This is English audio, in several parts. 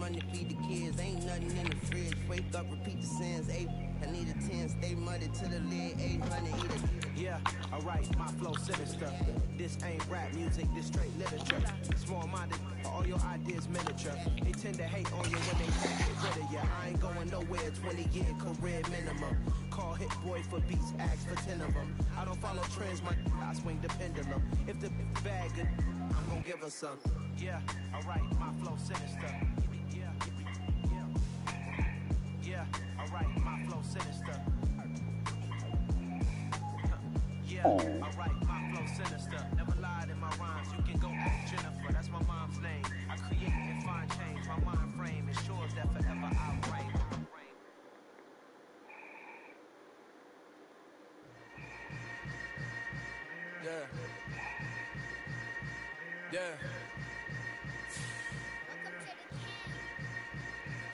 money, feed the kids. Ain't nothing in the fridge. Wake up, repeat the sins. I need a 10, stay muddy to the lid. 800, eat it. Yeah, alright, my flow sinister. This ain't rap music, this straight literature. Small-minded, all your ideas miniature. They tend to hate on you when they can't get rid of you. I ain't going nowhere, 20-year career minimum. Call Hit Boy for beats, ask for 10 of them. I don't follow trends, I swing the pendulum. If the bag good, I'm gonna give her some. Yeah, alright, my flow sinister. Yeah, alright, my flow sinister. Yeah, alright, my flow sinister. Never lied in my rhymes, you can go ask Jennifer, that's my mom's name. I create and find change, my mind frame ensures that forever I reign. Yeah.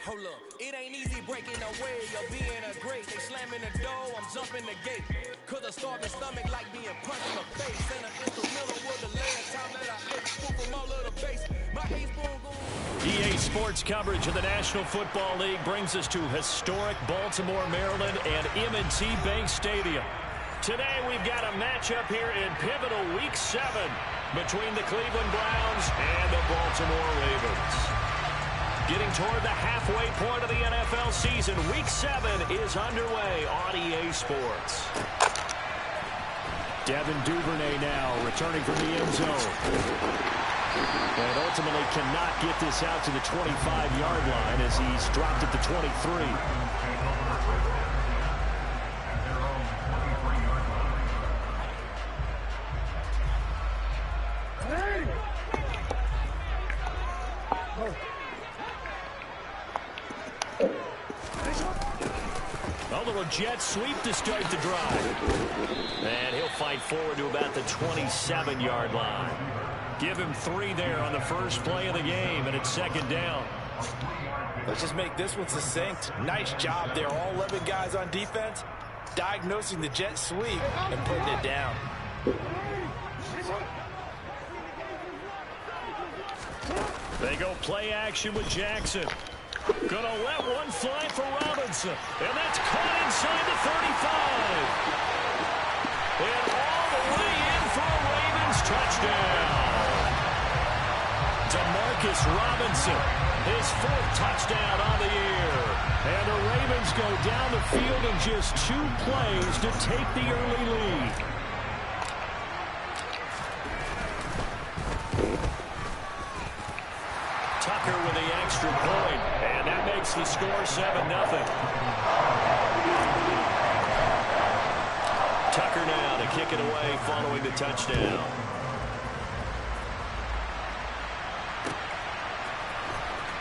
Hold up, it ain't easy breaking away or being a great. They slamming the door, I'm jumping the gate. Cause a starving stomach like being punched in the face. And an instrumental was the last time that I ate. Spoon from all of the base. My A-spoon goes. EA Sports coverage of the National Football League brings us to historic Baltimore, Maryland and M&T Bank Stadium. Today we've got a matchup here in pivotal Week 7 between the Cleveland Browns and the Baltimore Ravens. Getting toward the halfway point of the NFL season, Week 7 is underway on EA Sports. Devin Duvernay now returning from the end zone. And ultimately cannot get this out to the 25-yard line as he's dropped at the 23. A little jet sweep to start the drive. And he'll fight forward to about the 27-yard line. Give him 3 there on the first play of the game, and it's second down. Let's just make this one succinct. Nice job there. All 11 guys on defense diagnosing the jet sweep and putting it down. They go play action with Jackson. Gonna let one fly for Robinson. And that's caught inside the 35. And all the way in for a Ravens touchdown. DeMarcus Robinson, his 4th touchdown on the year. And the Ravens go down the field in just 2 plays to take the early lead. Tucker with the extra point, and that makes the score 7-0. Tucker now to kick it away following the touchdown.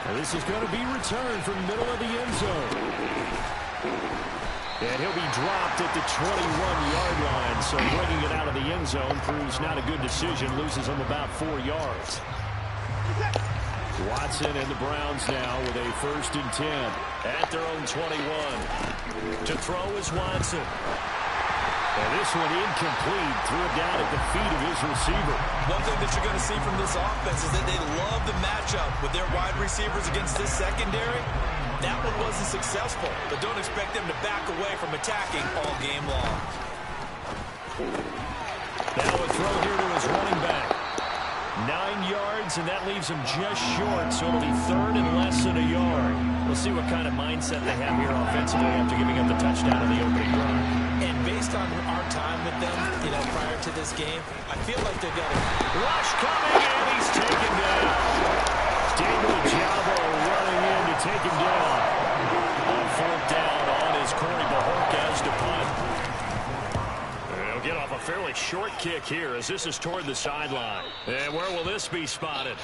And this is going to be returned from middle of the end zone. And he'll be dropped at the 21-yard line, so bringing it out of the end zone proves not a good decision, loses him about 4 yards. Watson and the Browns now with a 1st and 10 at their own 21. To throw is Watson. And this one incomplete. Threw it down at the feet of his receiver. One thing that you're going to see from this offense is that they love the matchup with their wide receivers against this secondary. That one wasn't successful, but don't expect them to back away from attacking all game long. Now a throw here to his running back. 9 yards, and that leaves him just short, so it'll be 3rd and less than a yard. We'll see what kind of mindset they have here offensively after giving up the touchdown in the opening drive. And based on our time with them, prior to this game, I feel like they're going to... Rush coming, and he's taken down. David Jabo running in to take him down. On 4th down on his Corey Bajorquez to punt. They'll get off a fairly short kick here as this is toward the sideline. And where will this be spotted?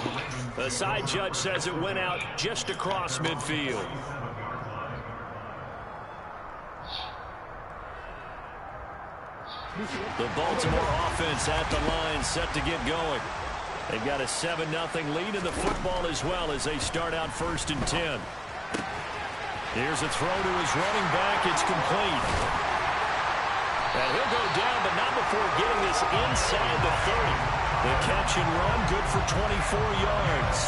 The side judge says it went out just across midfield. The Baltimore offense at the line set to get going. They've got a 7-0 lead in the football as well as they start out 1st and 10. Here's a throw to his running back. It's complete. And he'll go down, but not before getting this inside the 30. The catch and run, good for 24 yards.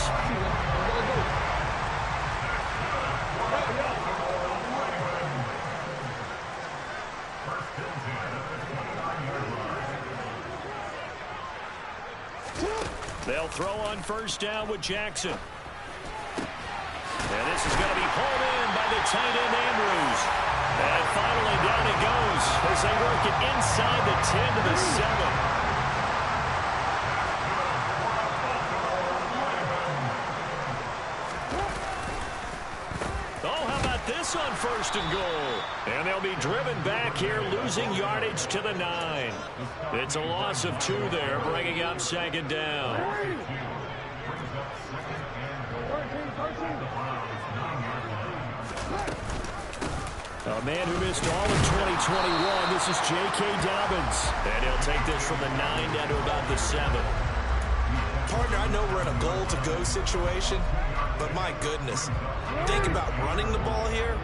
throw on first down with Jackson. And this is going to be pulled in by the tight end Andrews. And finally down it goes as they work it inside the 10 to the 7. On first and goal. And they'll be driven back here, losing yardage to the 9. It's a loss of 2 there, bringing up second down. A man who missed all of 2021, this is J.K. Dobbins. And he'll take this from the 9 down to about the 7. Partner, I know we're in a goal-to-go situation, but my goodness, think about running the ball here.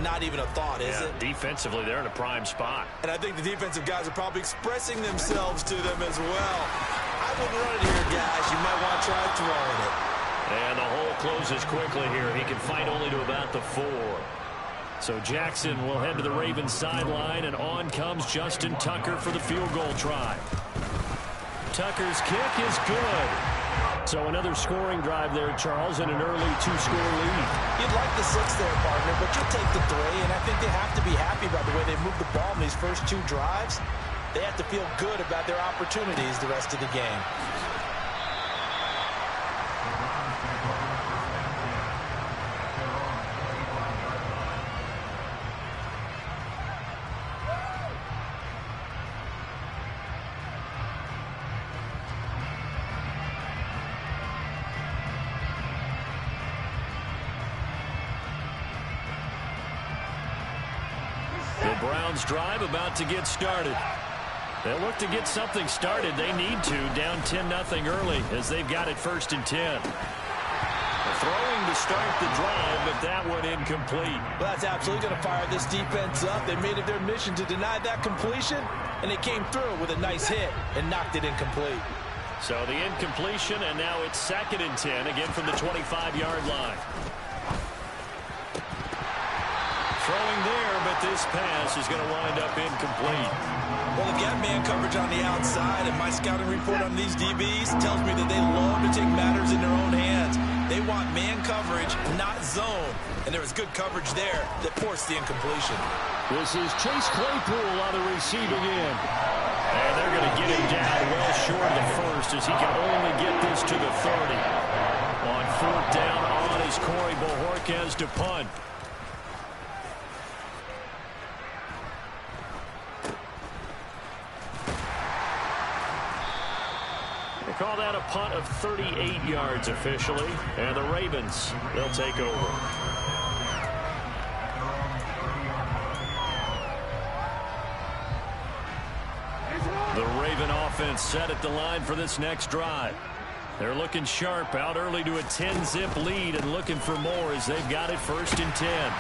Not even a thought, is it? Defensively, they're in a prime spot. And I think the defensive guys are probably expressing themselves to them as well. I wouldn't run it here, guys. You might want to try throwing it. And the hole closes quickly here. He can fight only to about the 4. So Jackson will head to the Ravens sideline, and on comes Justin Tucker for the field goal try. Tucker's kick is good. So another scoring drive there, Charles, and an early 2-score lead. You'd like the 6 there, partner, but you'll take the 3, and I think they have to be happy about the way they moved the ball in these first 2 drives. They have to feel good about their opportunities the rest of the game. Browns drive about to get started. They'll look to get something started. They need to, down 10-0 early as they've got it 1st and 10. Throwing to start the drive, but that one incomplete. Well, that's absolutely going to fire this defense up. They made it their mission to deny that completion, and they came through with a nice hit and knocked it incomplete. So the incompletion, and now it's 2nd and 10, again from the 25-yard line. Throwing there, but this pass is going to wind up incomplete. Well, they've got man coverage on the outside, and my scouting report on these DBs tells me that they love to take matters in their own hands. They want man coverage, not zone. And there was good coverage there that forced the incompletion. This is Chase Claypool on the receiving end. And they're going to get him down well short of the 1st as he can only get this to the 30. On 4th down on is Corey Bojorquez to punt. Call that a punt of 38 yards officially. And the Ravens, they'll take over. The Raven offense set at the line for this next drive. They're looking sharp, out early to a 10-zip lead and looking for more as they've got it 1st and 10.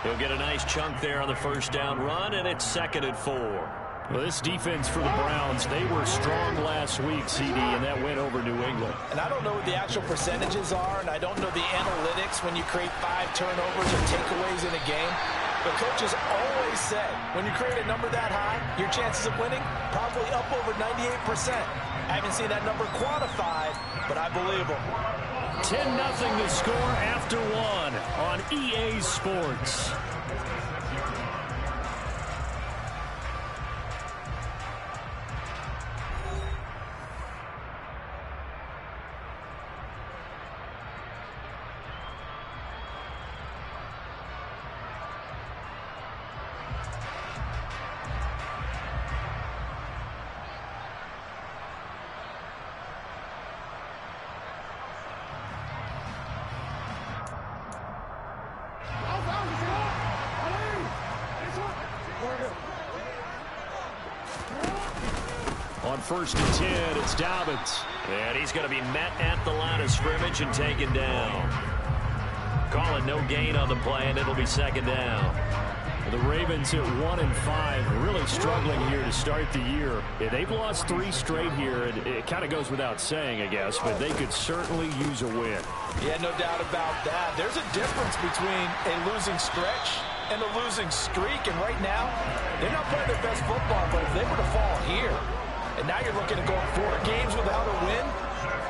He'll get a nice chunk there on the 1st down run, and it's 2nd and 4. Well, this defense for the Browns, they were strong last week, CD, and that went over New England. And I don't know what the actual percentages are, and I don't know the analytics when you create 5 turnovers or takeaways in a game. But coaches always say, when you create a number that high, your chances of winning probably up over 98%. I haven't seen that number quantified, but I believe them. 10-0 to score after 1 on EA Sports. On 1st and 10, it's Dobbins. And he's going to be met at the line of scrimmage and taken down. Call it no gain on the play, and it'll be 2nd down. The Ravens at 1-5, really struggling here to start the year. They've lost 3 straight here, and it kind of goes without saying, I guess, but they could certainly use a win. Yeah, no doubt about that. There's a difference between a losing stretch and a losing streak, and right now, they're not playing their best football, but if they were to fall here, And now you're looking at going 4 games without a win.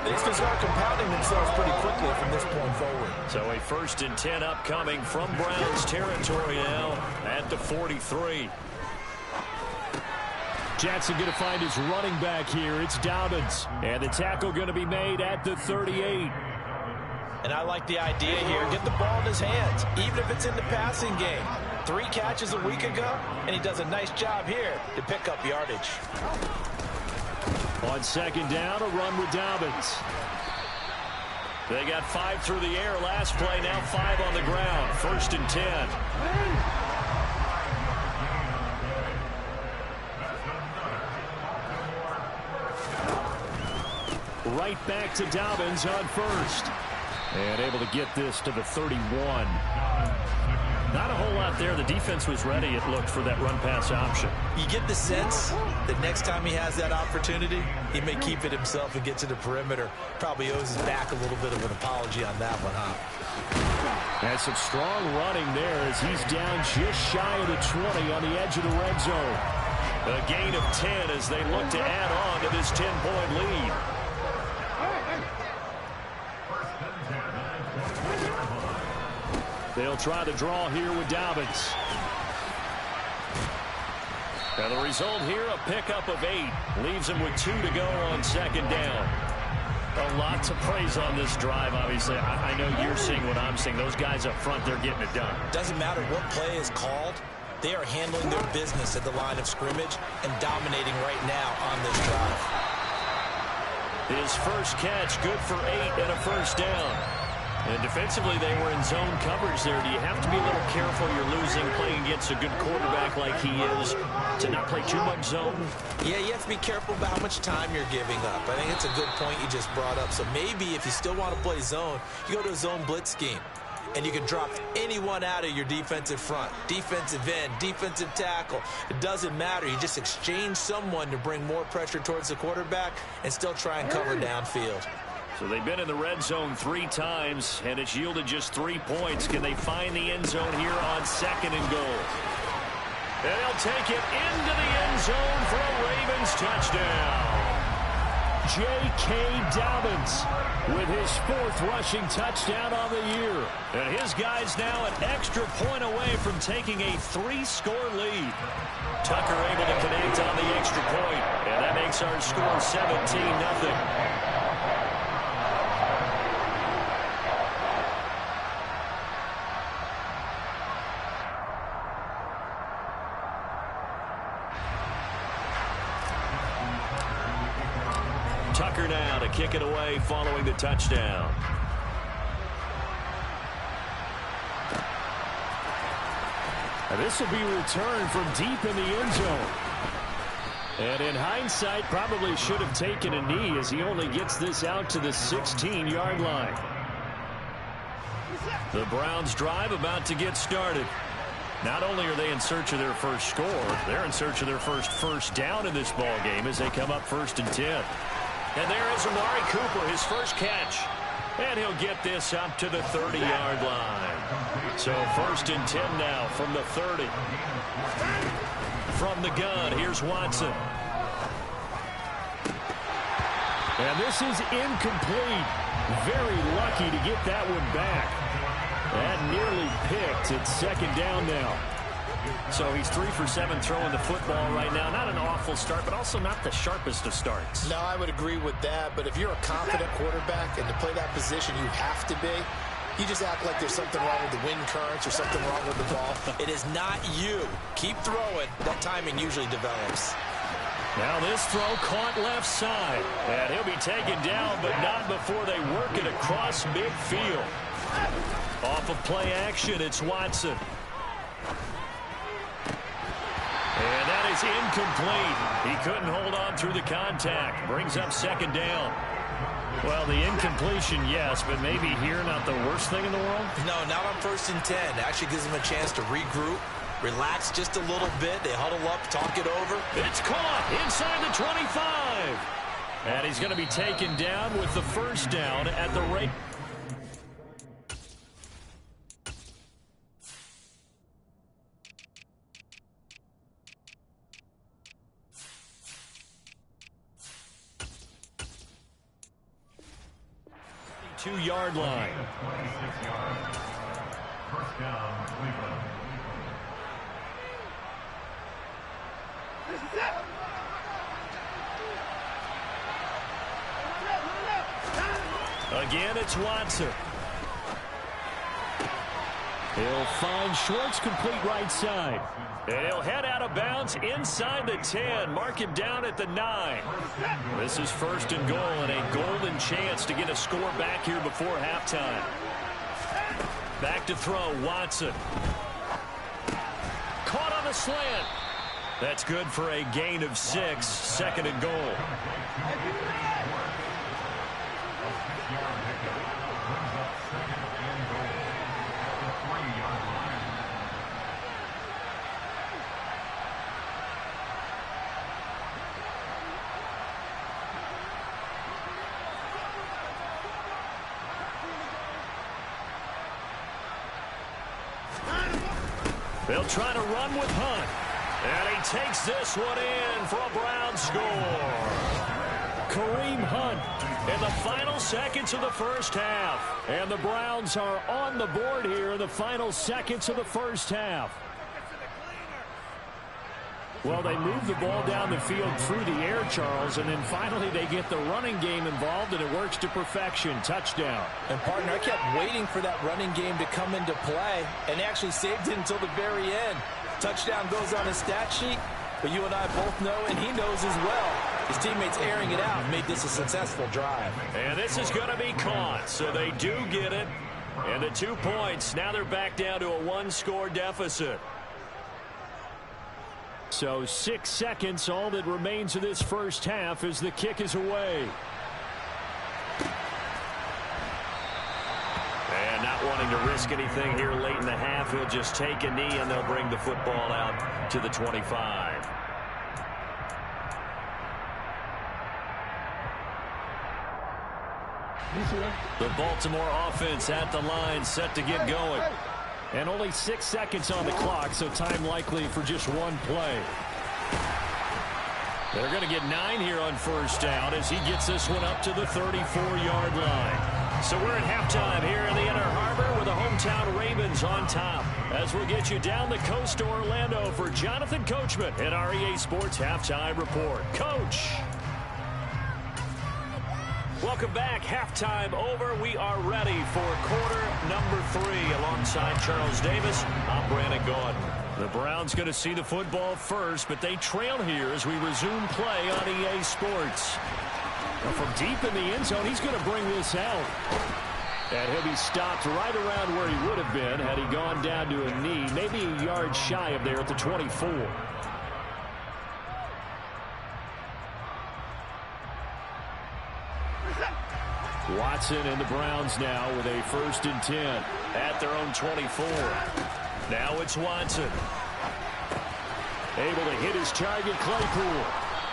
These can start compounding themselves pretty quickly from this point forward. So a 1st and 10 upcoming from Browns territory now at the 43. Jackson going to find his running back here. It's Dobbins. And the tackle going to be made at the 38. And I like the idea here. Get the ball in his hands, even if it's in the passing game. 3 catches a week ago, and he does a nice job here to pick up yardage. On 2nd down, a run with Dobbins. They got 5 through the air last play, now 5 on the ground. 1st and 10. Right back to Dobbins on 1st. And able to get this to the 31. Not a whole lot there. The defense was ready, it looked, for that run-pass option. You get the sense that next time he has that opportunity, he may keep it himself and get to the perimeter. Probably owes his back a little bit of an apology on that one, huh? And some strong running there as he's down just shy of the 20 on the edge of the red zone. A gain of 10 as they look to add on to this 10-point lead. They'll try the draw here with Dobbins. Now the result here, a pickup of 8. Leaves him with 2 to go on 2nd down. A lot to praise on this drive, obviously. I know you're seeing what I'm seeing. Those guys up front, they're getting it done. Doesn't matter what play is called. They are handling their business at the line of scrimmage and dominating right now on this drive. His first catch, good for 8 and a 1st down. And defensively, they were in zone coverage there. Do you have to be a little careful you're losing playing against a good quarterback like he is to not play too much zone? Yeah, you have to be careful about how much time you're giving up. I think it's a good point you just brought up. So maybe if you still want to play zone, you go to a zone blitz scheme. And you can drop anyone out of your defensive front. Defensive end, defensive tackle. It doesn't matter. You just exchange someone to bring more pressure towards the quarterback and still try and cover downfield. So they've been in the red zone 3 times, and it's yielded just 3 points. Can they find the end zone here on 2nd and goal? And they'll take it into the end zone for a Ravens touchdown. J.K. Dobbins with his 4th rushing touchdown on the year. And his guys now an extra point away from taking a 3-score lead. Tucker able to connect on the extra point, and that makes our score 17-0. Tucker now to kick it away following the touchdown. And this will be returned from deep in the end zone. And in hindsight, probably should have taken a knee as he only gets this out to the 16-yard line. The Browns drive about to get started. Not only are they in search of their first score, they're in search of their first down in this ball game as they come up 1st and 10. And there is Amari Cooper, his first catch. And he'll get this up to the 30-yard line. So 1st and 10 now from the 30. From the gun, here's Watson. And this is incomplete. Very lucky to get that one back. That nearly picked. It's 2nd down now. So he's 3 for 7 throwing the football right now. Not an awful start, but also not the sharpest of starts. No, I would agree with that. But if you're a confident quarterback and to play that position you have to be, you just act like there's something wrong with the wind currents or something wrong with the ball. It is not you. Keep throwing. That timing usually develops. Now this throw caught left side. And he'll be taken down, but not before they work it across midfield. Off of play action, it's Watson. And that is incomplete. He couldn't hold on through the contact. Brings up 2nd down. Well, the incompletion, yes, but maybe here not the worst thing in the world? No, not on 1st and 10. Actually gives them a chance to regroup, relax just a little bit. They huddle up, talk it over. It's caught inside the 25. And he's going to be taken down with the 1st down at the rate. 22-yard line. First down, Cleveland. Again, it's Watson. He'll find Schwartz, complete right side. And he'll head out of bounds inside the 10. Mark him down at the 9. This is first and goal and a golden chance to get a score back here before halftime. Back to throw, Watson. Caught on the slant. That's good for a gain of 6, second and goal. They'll try to run with Hunt. And he takes this one in for a Browns score. Kareem Hunt in the final seconds of the first half. And the Browns are on the board here in the final seconds of the first half. Well, they move the ball down the field through the air, Charles, and then finally they get the running game involved, and it works to perfection. Touchdown. And, partner, I kept waiting for that running game to come into play and actually saved it until the very end. Touchdown goes on his stat sheet, but you and I both know, and he knows as well, his teammates airing it out made this a successful drive. And this is going to be caught, so they do get it. And the 2 points, now they're back down to a 1-score deficit. So 6 seconds, all that remains of this first half as the kick is away. And not wanting to risk anything here late in the half, he'll just take a knee and they'll bring the football out to the 25. The Baltimore offense at the line, set to get going. And only 6 seconds on the clock, so time likely for just one play. They're going to get 9 here on first down as he gets this one up to the 34-yard line. So we're at halftime here in the Inner Harbor with the hometown Ravens on top. As we'll get you down the coast to Orlando for Jonathan Coachman at our EA Sports Halftime Report. Coach! Welcome back. Halftime over. We are ready for quarter number 3. Alongside Charles Davis, I'm Brandon Gaudin. The Browns going to see the football first, but they trail here as we resume play on EA Sports. Now from deep in the end zone, he's going to bring this out. And he'll be stopped right around where he would have been had he gone down to a knee, maybe a yard shy of there at the 24. Watson and the Browns now with a 1st and 10 at their own 24. Now it's Watson. Able to hit his target, Claypool.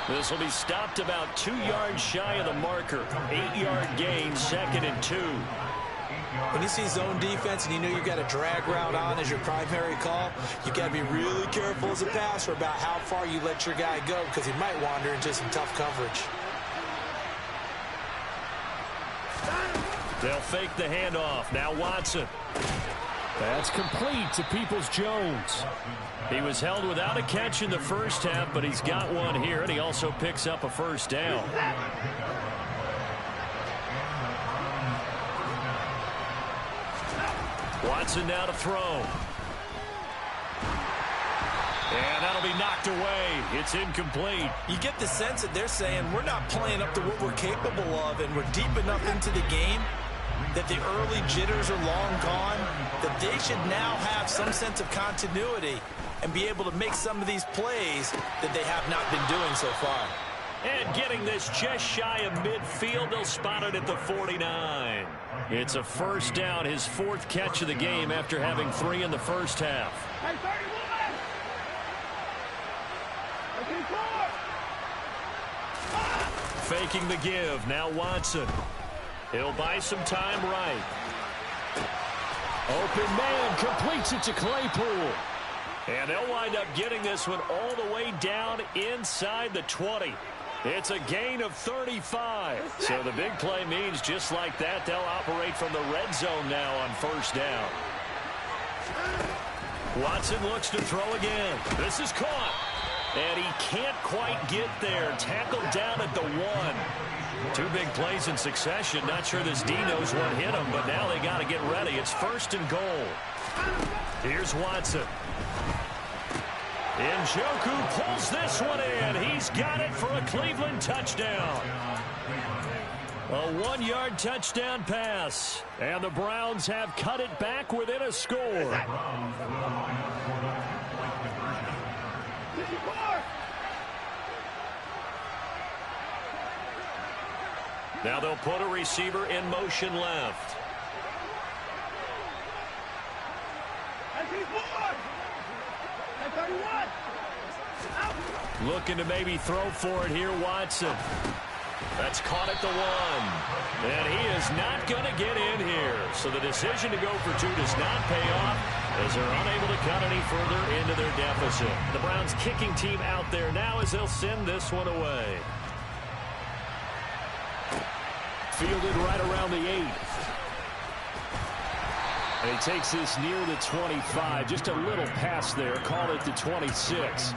This will be stopped about 2 yards shy of the marker. 8-yard gain, 2nd and 2. When you see zone defense and you know you've got a drag route on as your primary call, you've got to be really careful as a passer about how far you let your guy go because he might wander into some tough coverage. They'll fake the handoff. Now Watson. That's complete to Peoples-Jones. He was held without a catch in the first half, but he's got one here, and he also picks up a first down. Watson now to throw. And that'll be knocked away. It's incomplete. You get the sense that they're saying we're not playing up to what we're capable of, and we're deep enough into the game that the early jitters are long gone, that they should now have some sense of continuity and be able to make some of these plays that they have not been doing so far. And getting this just shy of midfield, they'll spot it at the 49. It's a first down, his 4th catch of the game after having 3 in the first half. Faking the give, now Watson. He'll buy some time right. Open man, completes it to Claypool. And they'll wind up getting this one all the way down inside the 20. It's a gain of 35. So the big play means just like that, they'll operate from the red zone now on first down. Watson looks to throw again. This is caught. And he can't quite get there. Tackled down at the 1. 2 big plays in succession. Not sure this D knows what hit him, but now they got to get ready. It's first and goal. Here's Watson. Njoku pulls this one in. He's got it for a Cleveland touchdown. A 1-yard touchdown pass. And the Browns have cut it back within a score. Now they'll put a receiver in motion left. Looking to maybe throw for it here, Watson. That's caught at the 1. And he is not going to get in here. So the decision to go for 2 does not pay off as they're unable to cut any further into their deficit. The Browns kicking team out there now as they'll send this one away. Fielded right around the 8. And he takes this near the 25. Just a little pass there. Call it the 26.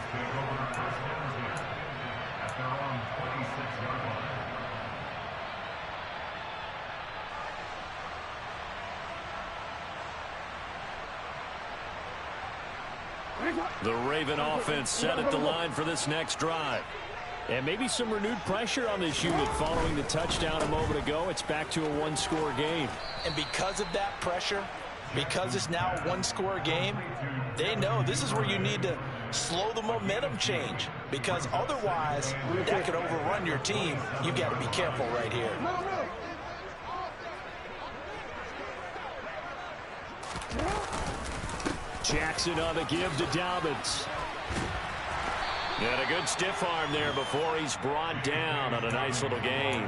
The Raven offense set at the line for this next drive. And maybe some renewed pressure on this unit following the touchdown a moment ago. It's back to a 1-score game. And because of that pressure, because it's now a 1-score game, they know this is where you need to slow the momentum change. Because otherwise, that could overrun your team. You've got to be careful right here. Jackson on the give to Dobbins. And a good stiff arm there before he's brought down on a nice little gain.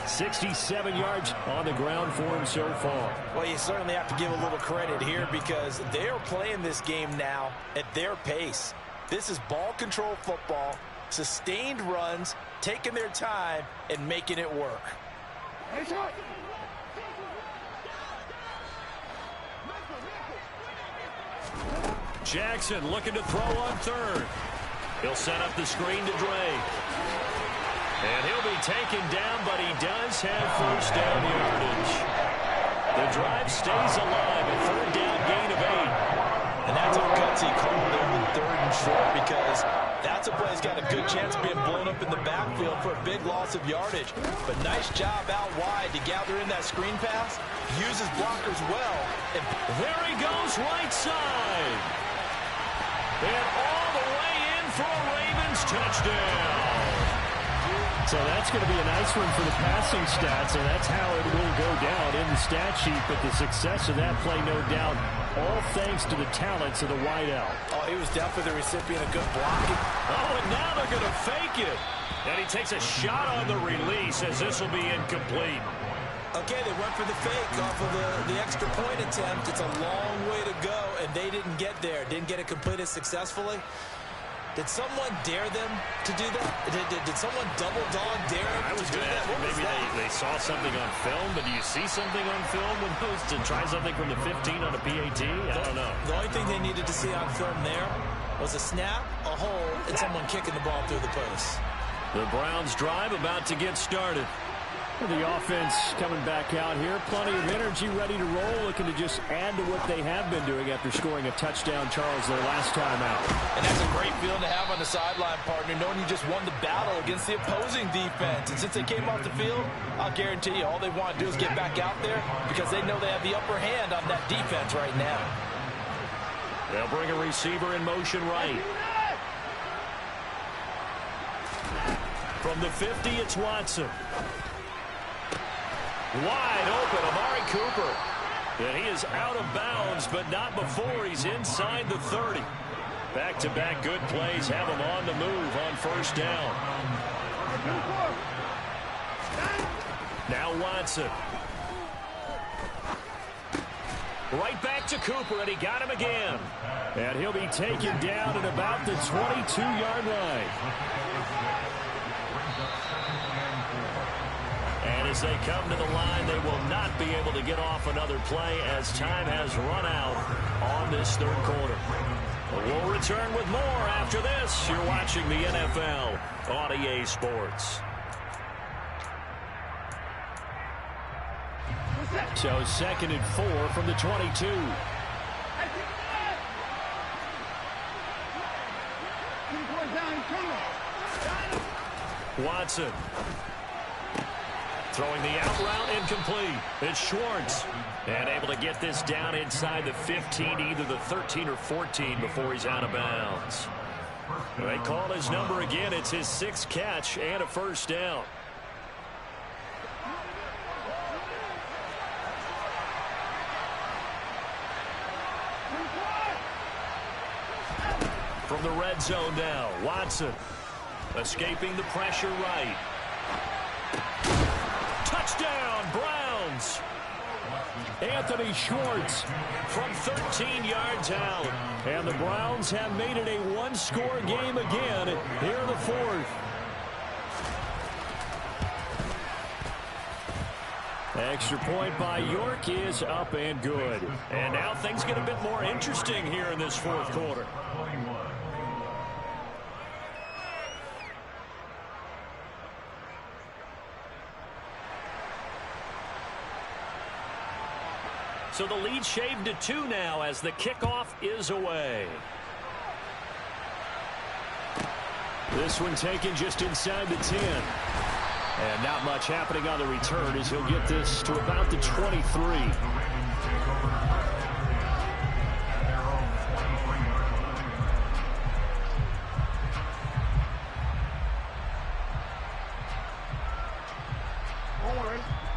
67 yards on the ground for him so far. Well, you certainly have to give a little credit here because they are playing this game now at their pace. This is ball control football, sustained runs, taking their time, and making it work. Jackson looking to throw on third. He'll set up the screen to Drake. And he'll be taken down, but he does have first down yardage. The drive stays alive. A third down gain of 8. And that's a gutsy call there on 3rd and short because that's a play that's got a good chance of being blown up in the backfield for a big loss of yardage. But nice job out wide to gather in that screen pass. Uses blockers well. And there he goes right side. And all the way in for a Ravens touchdown. So that's going to be a nice one for the passing stats, and that's how it will go down in the stat sheet. But the success of that play, no doubt, all thanks to the talents of the wideout. Oh, he was definitely the recipient of good blocking. Oh, and now they're going to fake it. And he takes a shot on the release as this will be incomplete. Okay, they went for the fake off of the extra point attempt. It's a long way to go, and they didn't get there. Didn't get it completed successfully. Did someone dare them to do that? Did someone double dog dare them I was going to ask you, maybe they saw something on film, but do you see something on film when those to try something from the 15 on a PAT? I don't know. The only thing they needed to see on film there was a snap, a hole, and someone kicking the ball through the post. The Browns drive about to get started. The offense coming back out here. Plenty of energy, ready to roll, looking to just add to what they have been doing after scoring a touchdown, Charles, their last time out. And that's a great feeling to have on the sideline, partner, knowing you just won the battle against the opposing defense. And since they came off the field, I'll guarantee you all they want to do is get back out there because they know they have the upper hand on that defense right now. They'll bring a receiver in motion right. From the 50, it's Watson. Wide open, Amari Cooper. And he is out of bounds, but not before he's inside the 30. Back-to-back good plays have him on the move on first down. Now Watson. Right back to Cooper, and he got him again. And he'll be taken down at about the 22-yard line. And as they come to the line, they will not be able to get off another play as time has run out on this third quarter. We'll return with more after this. You're watching the NFL on EA Sports. So 2nd and 4 from the 22. Watson. Throwing the out route incomplete. It's Schwartz. And able to get this down inside the 15, either the 13 or 14 before he's out of bounds. They call his number again. It's his 6th catch and a first down. From the red zone now, Watson. Escaping the pressure right. Touchdown, Browns. Anthony Schwartz from 13 yards out. And the Browns have made it a one-score game again here in the 4th. Extra point by York is up and good. And now things get a bit more interesting here in this 4th quarter. So the lead shaved to 2 now as the kickoff is away. This one taken just inside the 10. And not much happening on the return as he'll get this to about the 23.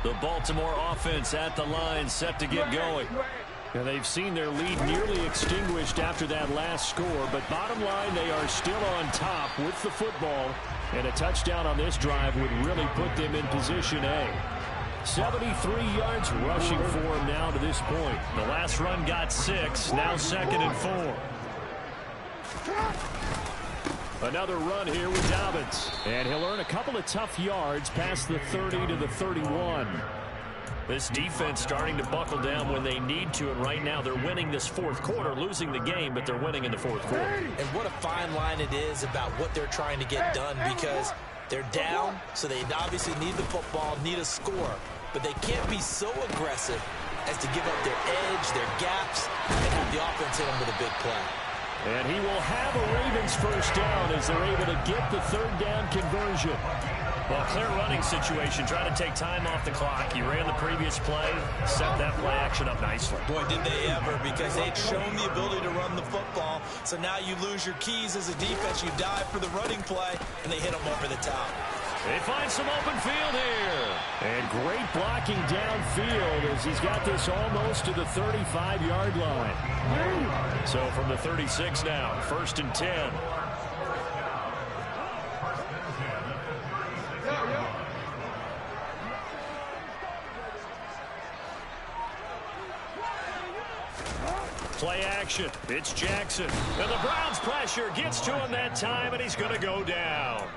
The Baltimore offense at the line, set to get going. And they've seen their lead nearly extinguished after that last score, but bottom line, they are still on top with the football, and a touchdown on this drive would really put them in position A. 73 yards rushing for him now to this point. The last run got 6, now 2nd and 4. Another run here with Dobbins. And he'll earn a couple of tough yards past the 30 to the 31. This defense starting to buckle down when they need to, and right now they're winning this 4th quarter, losing the game, but they're winning in the 4th quarter. And what a fine line it is about what they're trying to get done, because they're down, so they obviously need the football, need a score, but they can't be so aggressive as to give up their edge, their gaps, and have the offense hit them with a big play. And he will have a Ravens first down as they're able to get the 3rd down conversion. Well, clear running situation. Try to take time off the clock. He ran the previous play, set that play action up nicely. Boy, did they ever, because they'd shown the ability to run the football. So now you lose your keys as a defense. You dive for the running play, and they hit them over the top. They find some open field here. And great blocking downfield as he's got this almost to the 35-yard line. So from the 36 now, 1st and 10. Play action. It's Jackson. And the Browns pressure gets to him that time, and he's going to go down.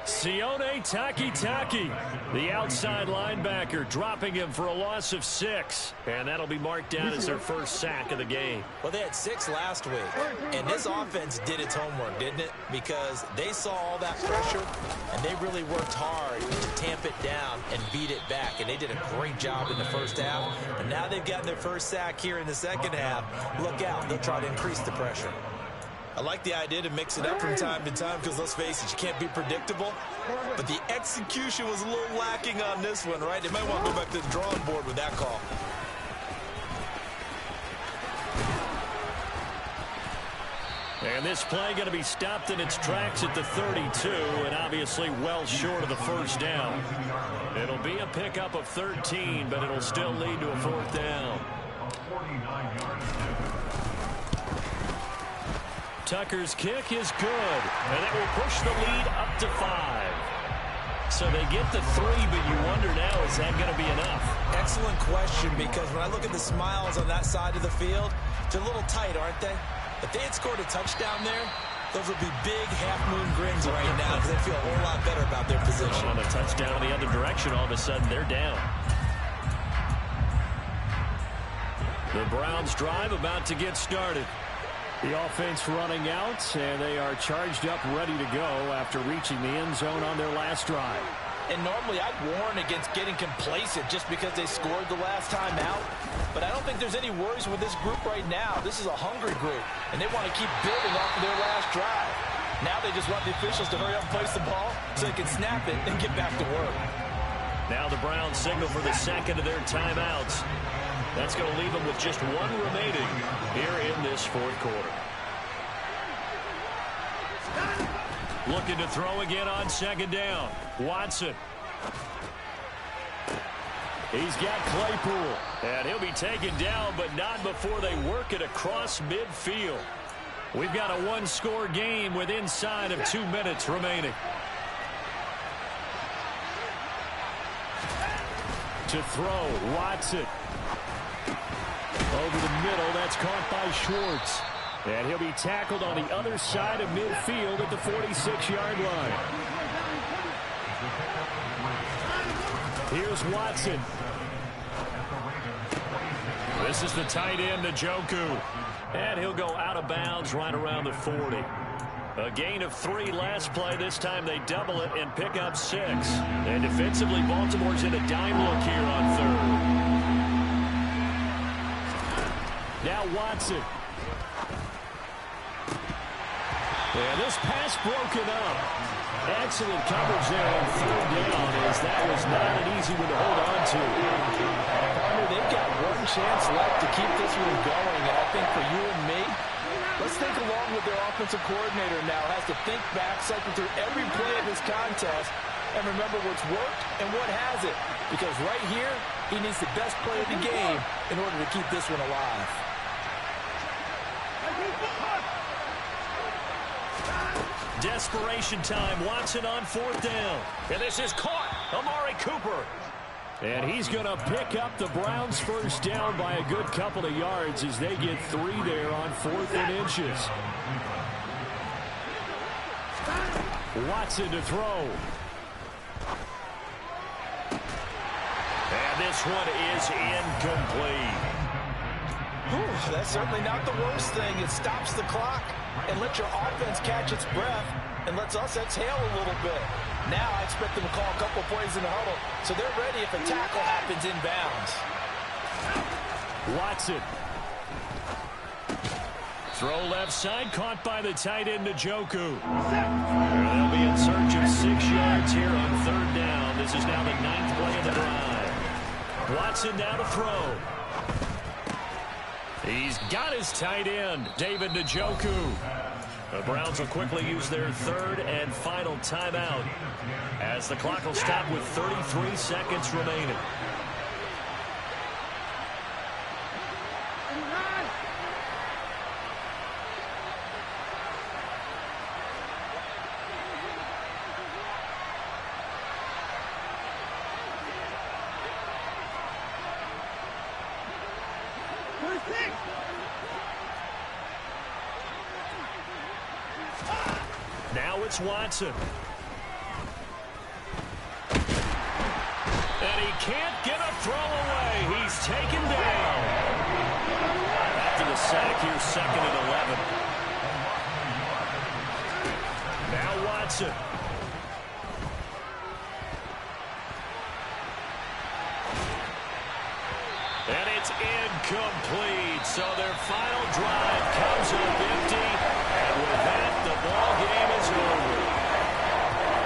Sione Takitaki, the outside linebacker, dropping him for a loss of 6. And that'll be marked down as their first sack of the game. Well, they had 6 last week, and this offense did its homework, didn't it? Because they saw all that pressure, and they really worked hard to tamp it down and beat it back. And they did a great job in the first half. And now they've gotten their first sack here in the second half. Look out. They'll try to increase the pressure. I like the idea to mix it up from time to time because, let's face it, you can't be predictable. But the execution was a little lacking on this one, right? They might want to go back to the drawing board with that call. And this play going to be stopped in its tracks at the 32, and obviously well short of the first down. It'll be a pickup of 13, but it'll still lead to a 4th down. Tucker's kick is good, and that will push the lead up to 5. So they get the 3, but you wonder now, is that going to be enough? Excellent question, because when I look at the smiles on that side of the field, they're a little tight, aren't they? If they had scored a touchdown there, Those will be big half-moon grins right now because they feel a whole lot better about their position. On a touchdown in the other direction, all of a sudden they're down. The Browns drive about to get started. The offense running out, and they are charged up, ready to go after reaching the end zone on their last drive. And normally I'd warn against getting complacent just because they scored the last time out. But I don't think there's any worries with this group right now. This is a hungry group, and they want to keep building off of their last drive. Now they just want the officials to hurry up and place the ball so they can snap it and get back to work. Now the Browns signal for the second of their timeouts. That's going to leave them with just one remaining here in this fourth quarter. Looking to throw again on second down. Watson. He's got Claypool. And he'll be taken down, but not before they work it across midfield. We've got a one-score game with inside of 2 minutes remaining. To throw, Watson. Over the middle, that's caught by Schwartz. And he'll be tackled on the other side of midfield at the 46-yard line. Here's Watson. This is the tight end, Njoku. And he'll go out of bounds right around the 40. A gain of 3 last play. This time they double it and pick up 6. And defensively, Baltimore's in a dime look here on third. Now Watson. And this pass broken up. Excellent coverage there on third down, as that was not an easy one to hold on to. Partner, they've got one chance left to keep this one going, and I think for you and me, let's think along with their offensive coordinator now. Has to think back, cycle through every play of this contest, and remember what's worked and what hasn't. Because right here, he needs the best play of the game in order to keep this one alive. Desperation time. Watson on fourth down. And this is caught. Amari Cooper. And he's going to pick up the Browns' first down by a good couple of yards as they get 3 there on 4th and inches. Watson to throw. And this one is incomplete. Whew, that's certainly not the worst thing. It stops the clock and lets your offense catch its breath and lets us exhale a little bit. Now I expect them to call a couple plays in the huddle so they're ready if a tackle happens inbounds. Watson. Throw left side, caught by the tight end, Njoku. They'll be in search of 6 yards here on third down. This is now the 9th play of the drive. Watson now to throw. He's got his tight end, David Njoku. The Browns will quickly use their 3rd and final timeout as the clock will stop with 33 seconds remaining. Now it's Watson. And he can't get a throw away. He's taken down. After the sack, here's 2nd and 11. Now Watson. And it's incomplete. So their final drive comes up empty. And with that, the ball game is over.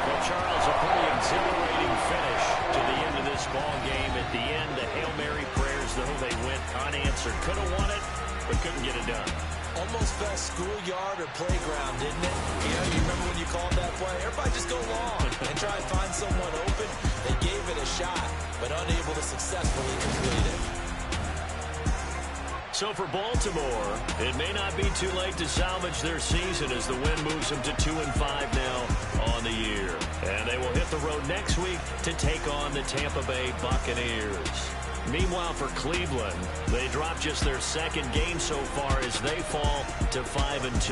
Well, Charles, a pretty exhilarating finish to the end of this ball game. At the end, the Hail Mary prayers, though, they went unanswered. Could have won it, but couldn't get it done. Almost felt schoolyard or playground, didn't it? You remember when you called that play? Everybody just go long and try and find someone open. They gave it a shot, but unable to successfully complete it. So for Baltimore, it may not be too late to salvage their season as the win moves them to 2-5 now on the year. And they will hit the road next week to take on the Tampa Bay Buccaneers. Meanwhile, for Cleveland, they dropped just their second game so far as they fall to 5-2.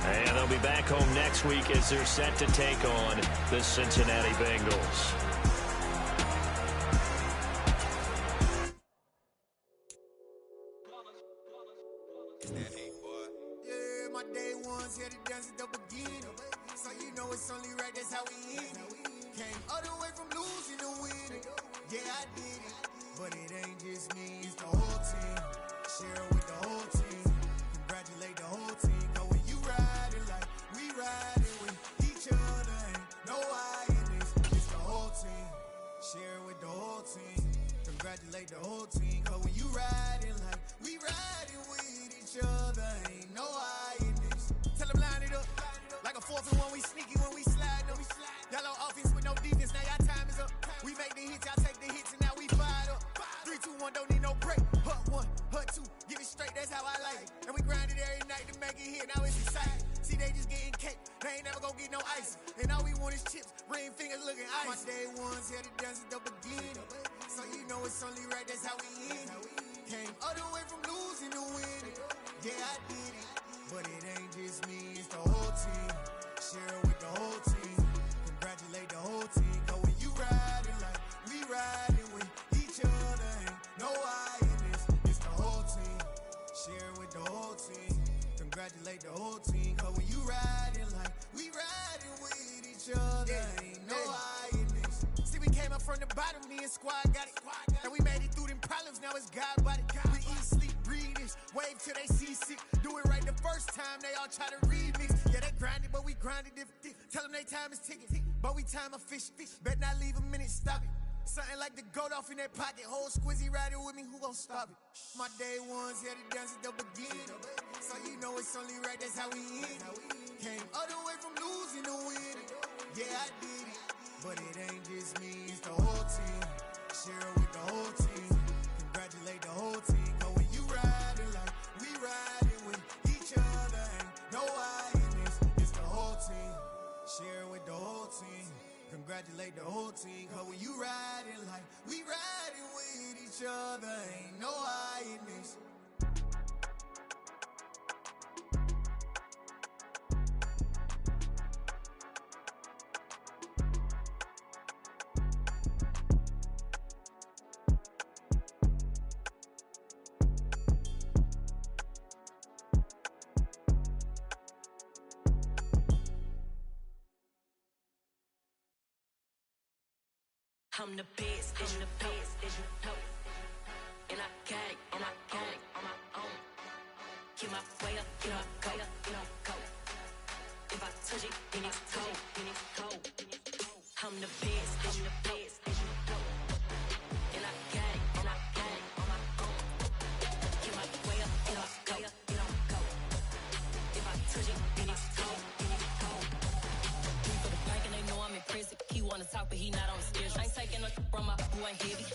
And they'll be back home next week as they're set to take on the Cincinnati Bengals. Yeah, my day ones here to dance at the beginning. So you know it's only right, that's how we end it. Came all the way from losing to winning. Yeah, I did it. But it ain't just me, it's the whole team. Share it with the whole team. Congratulate the whole team. Cause when you riding like we riding with each other, ain't no I in this. It's the whole team. Share it with the whole team. Congratulate the whole team. Cause when you riding like we riding with each other, ain't no I in this. Tell them line it up. Like a 4th and 1, we sneaky when we slide them. Y'all on offense with no defense, now y'all time is up. We make the hits, y'all take the hits, and now we fired up. 3, 2, 1, don't need no break. Hut 1, hut 2, get it straight, that's how I like it. And we grind it every night to make it hit, now it's exciting. See, they just getting cake, they ain't never gonna get no ice. And all we want is chips, ring fingers looking ice. My day ones here to dance at the beginning. So you know it's only right, that's how we end it. Came all the way from losing to winning. Yeah, I did it. But it ain't just me, it's the whole team. Share it with the whole team. Congratulate the whole team. Cause when you riding like we riding with each other, ain't no I in this. It's the whole team. Share it with the whole team. Congratulate the whole team. Cause when you riding like we riding with each other, ain't no I in this. See, we came up from the bottom, me and squad got it. And we made it through them problems, now it's God body. We eat, sleep, breathe this, wave till they see sick. Do it right the first time, they all try to remix. Yeah, they grinded, but we grinded different. Tell them they time is ticking, but we time a fish. Bet not leave a minute, stop it. Something like the goat off in that pocket. Whole squizzy riding with me, who gon' stop it? My day ones here to dance at the beginning. So you know it's only right, that's how we end it. Came all the way from losing to winning. Yeah, I did it. But it ain't just me, it's the whole team. Share it with the whole team. Congratulate the whole team. Cause when you riding like we riding with each other, ain't no I in this. It's the whole team. Share it with the whole team. Congratulate the whole team. Cause when you riding like we riding with each other, ain't no I in this. I'm the best, and I got it, on my own. Get my way up, get my go. If I touch it, then it's cold. I'm the best, and I got it, on my own. Get my way up, get my go. If I touch it, then it's cold. For the bank and they know I'm in prison. He wanna talk, but he not on the stairs. I ain't taking no from my boy heavy.